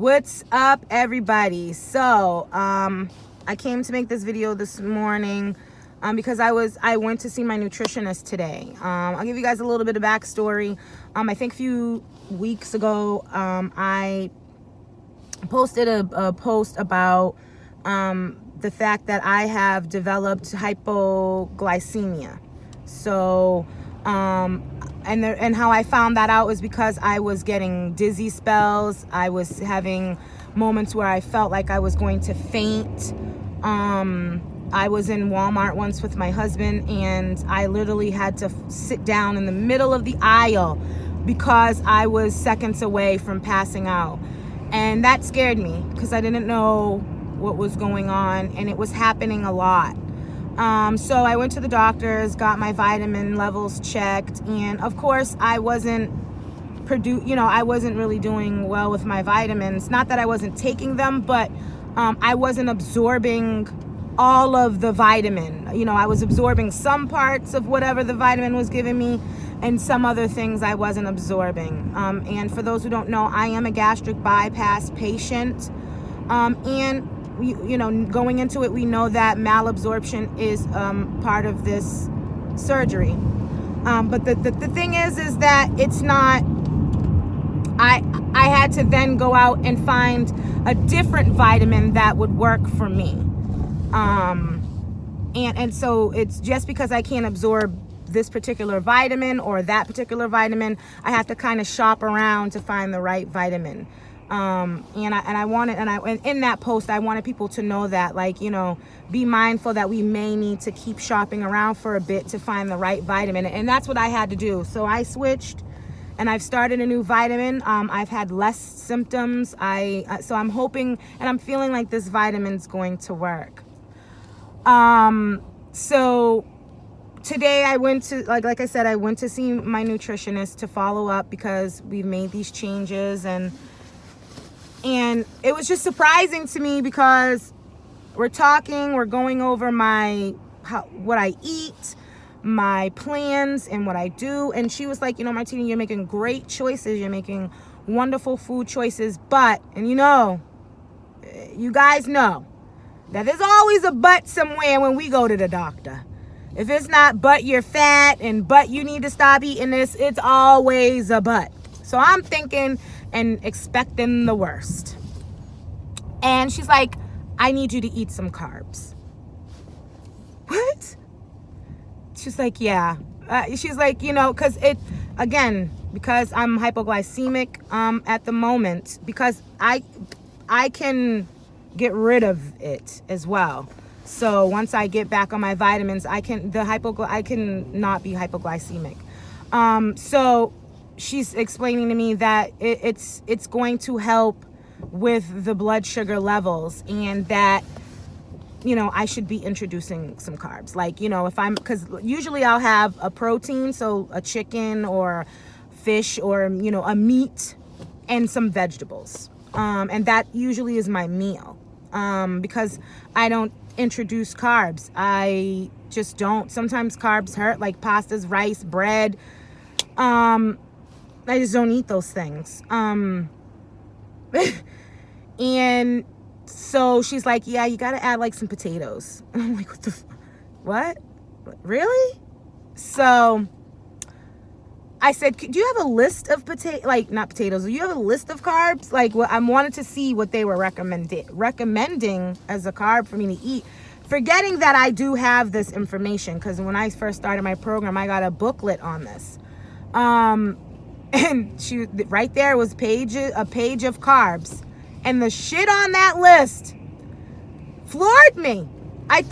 What's up, everybody? So I came to make this video this morning because I went to see my nutritionist today. I'll give you guys a little bit of backstory. I think a few weeks ago I posted a post about the fact that I have developed hypoglycemia. So and how I found that out was because I was getting dizzy spells. I was having moments where I felt like I was going to faint. I was in Walmart once with my husband, and I literally had to sit down in the middle of the aisle because I was seconds away from passing out. And that scared me because I didn't know what was going on, and it was happening a lot. So I went to the doctors, got my vitamin levels checked, and of course I wasn't I wasn't really doing well with my vitamins. Not that I wasn't taking them, but I wasn't absorbing all of the vitamin. I was absorbing some parts of whatever the vitamin was giving me, and some other things I wasn't absorbing. And for those who don't know, I am a gastric bypass patient, and going into it, we know that malabsorption is part of this surgery. But the thing is that it's not. I had to then go out and find a different vitamin that would work for me. And so it's just because I can't absorb this particular vitamin or that particular vitamin, I have to kind of shop around to find the right vitamin. And in that post, I wanted people to know that, be mindful that we may need to keep shopping around for a bit to find the right vitamin. And that's what I had to do. So I switched and I've started a new vitamin. I've had less symptoms. So I'm hoping and I'm feeling like this vitamin's going to work. So today I went to, like I said, I went to see my nutritionist to follow up because we've made these changes, and it was just surprising to me because we're going over what I eat, my plans, and what I do. And she was like, Martina, you're making great choices. You're making wonderful food choices. But, and you guys know that there's always a but somewhere when we go to the doctor. If it's not but you're fat and but you need to stop eating this, it's always a but. So I'm thinking and expecting the worst. And she's like, I need you to eat some carbs. What? She's like, yeah. She's like, because because I'm hypoglycemic at the moment, because I can get rid of it as well. So once I get back on my vitamins, I can not be hypoglycemic. So she's explaining to me that it's going to help with the blood sugar levels, and that I should be introducing some carbs, because usually I'll have a protein, so a chicken or fish or a meat and some vegetables, and that usually is my meal, because I don't introduce carbs. I just don't. Sometimes carbs hurt, like pastas, rice, bread. I just don't eat those things. And so she's like, yeah, you got to add some potatoes. And I'm like, what? Really? So I said, do you have a list of not potatoes, do you have a list of carbs? I wanted to see what they were recommending as a carb for me to eat, forgetting that I do have this information, because when I first started my program, I got a booklet on this. And she right there was a page of carbs, and the shit on that list floored me. I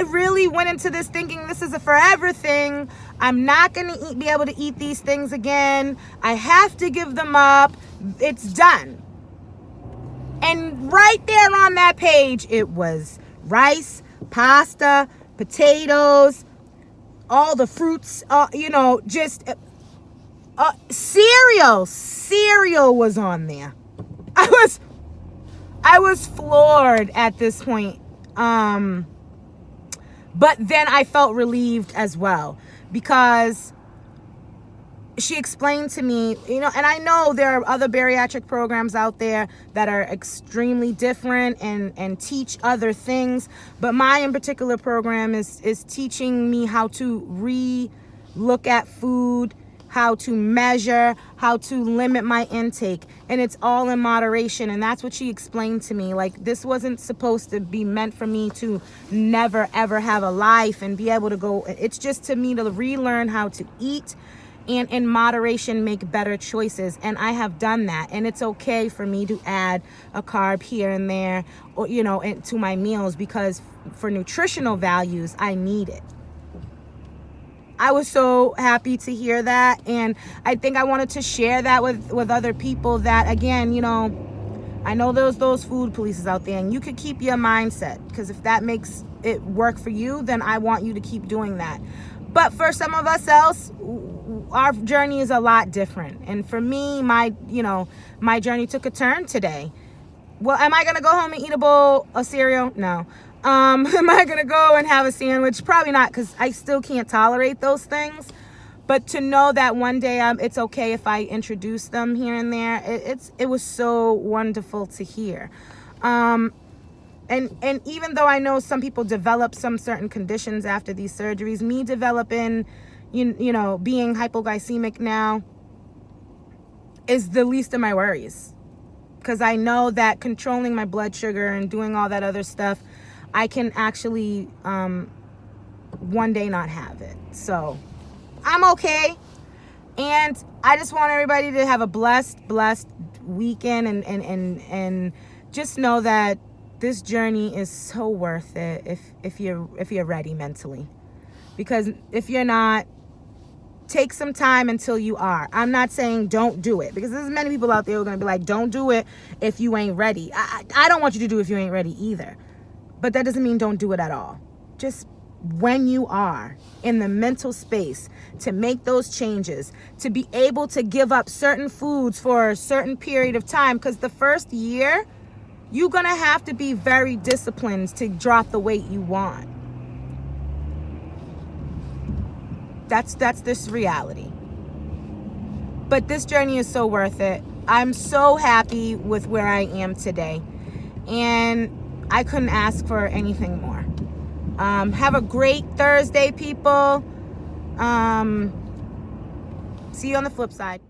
really went into this thinking this is a forever thing. I'm not going to be able to eat these things again. I have to give them up. It's done. And right there on that page, it was rice, pasta, potatoes, all the fruits, just cereal. Cereal was on there. I was floored at this point. But then I felt relieved as well, because she explained to me, you know, and I know there are other bariatric programs out there that are extremely different and teach other things, but my in particular program is teaching me how to look at food, how to measure, how to limit my intake, and it's all in moderation. And that's what she explained to me. Like, this wasn't supposed to be meant for me to never ever have a life and be able to go. It's just to me to relearn how to eat and in moderation make better choices. And I have done that, and it's okay for me to add a carb here and there, or, you know, to my meals, because for nutritional values I need it. I was so happy to hear that, and I think I wanted to share that with other people, that, again, you know, I know there's those food polices out there, and you could keep your mindset, because if that makes it work for you, then I want you to keep doing that. But for some of us else, our journey is a lot different. And for me, my journey took a turn today. Well, am I going to go home and eat a bowl of cereal? No. Am I going to go and have a sandwich? Probably not, because I still can't tolerate those things. But to know that one day it's okay if I introduce them here and there, it was so wonderful to hear. And even though I know some people develop some certain conditions after these surgeries, me developing, you know, being hypoglycemic now is the least of my worries. Because I know that controlling my blood sugar and doing all that other stuff, I can actually one day not have it. So I'm okay. And I just want everybody to have a blessed weekend, and just know that this journey is so worth it if you're ready mentally. Because if you're not, take some time until you are. I'm not saying don't do it, because there's many people out there who are going to be like, don't do it if you ain't ready. I don't want you to do it if you ain't ready either. But that doesn't mean don't do it at all. Just when you are in the mental space to make those changes, to be able to give up certain foods for a certain period of time, because the first year, you're going to have to be very disciplined to drop the weight you want. That's this reality. But this journey is so worth it. I'm so happy with where I am today, and I couldn't ask for anything more. Have a great Thursday, people. See you on the flip side.